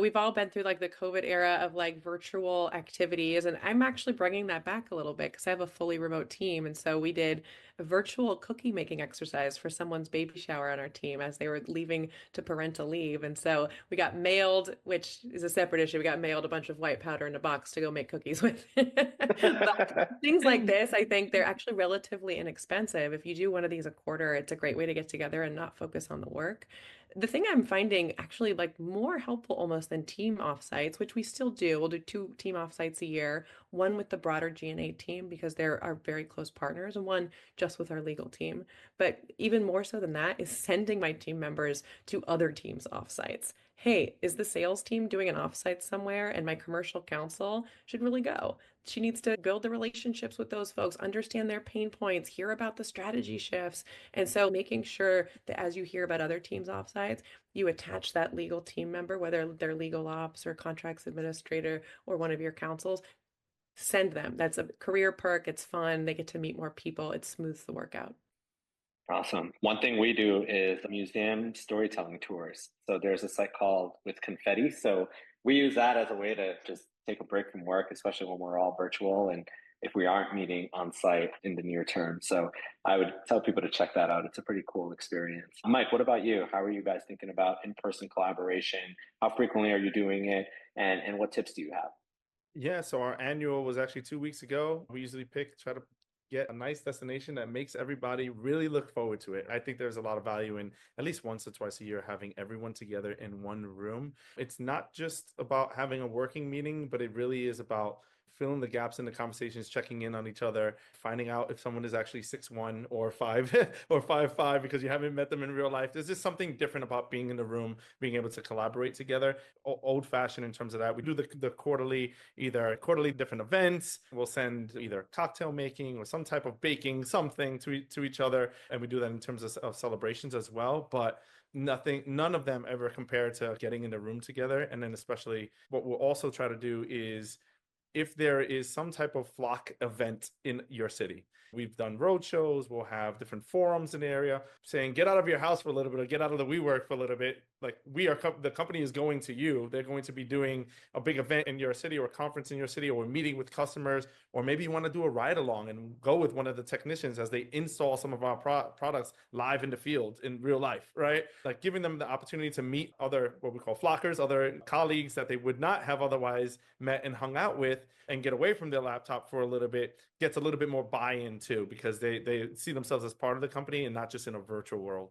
we've all been through like the COVID era of like virtual activities, and I'm actually bringing that back a little bit because I have a fully remote team. And so we did a virtual cookie making exercise for someone's baby shower on our team as they were leaving to parental leave. And so we got mailed, which is a separate issue, we got mailed a bunch of white powder in a box to go make cookies with. But things like this, I think they're actually relatively inexpensive. If you do one of these a quarter, it's a great way to get together and not focus on the work. The thing I'm finding actually like more helpful almost than team offsites, which we still do. We'll do two team offsites a year, one with the broader G&A team because they're our very close partners, and one just with our legal team. But even more so than that is sending my team members to other teams' offsites. Hey, is the sales team doing an offsite somewhere? And my commercial counsel should really go. She needs to build the relationships with those folks, understand their pain points, hear about the strategy shifts. And so making sure that as you hear about other teams' offsites, you attach that legal team member, whether they're legal ops or contracts administrator or one of your counsels, send them. That's a career perk. It's fun. They get to meet more people. It smooths the work out. Awesome. One thing we do is museum storytelling tours. So there's a site called With Confetti. So we use that as a way to just take a break from work, especially when we're all virtual and if we aren't meeting on site in the near term. So I would tell people to check that out. It's a pretty cool experience. Mike, what about you? How are you guys thinking about in-person collaboration? How frequently are you doing it? And what tips do you have? Yeah, so our annual was actually 2 weeks ago. We usually try to get a nice destination that makes everybody really look forward to it. I think there's a lot of value in at least once or twice a year having everyone together in one room. It's not just about having a working meeting, but it really is about filling the gaps in the conversations, checking in on each other, finding out if someone is actually 6'1" or 5 or 5'5" because you haven't met them in real life. There's just something different about being in the room, being able to collaborate together. Old fashioned in terms of that. We do the quarterly, either quarterly different events. We'll send either cocktail making or some type of baking something to each other. And we do that in terms of celebrations as well. But none of them ever compare to getting in the room together. And then especially what we'll also try to do is if there is some type of flock event in your city. We've done road shows, we'll have different forums in the area saying, get out of your house for a little bit or get out of the WeWork for a little bit. Like the company is going to you. They're going to be doing a big event in your city or a conference in your city or meeting with customers, or maybe you want to do a ride along and go with one of the technicians as they install some of our products live in the field in real life, right? Like giving them the opportunity to meet other, what we call flockers, other colleagues that they would not have otherwise met and hung out with and get away from their laptop for a little bit, gets a little bit more buy-in too, because they see themselves as part of the company and not just in a virtual world.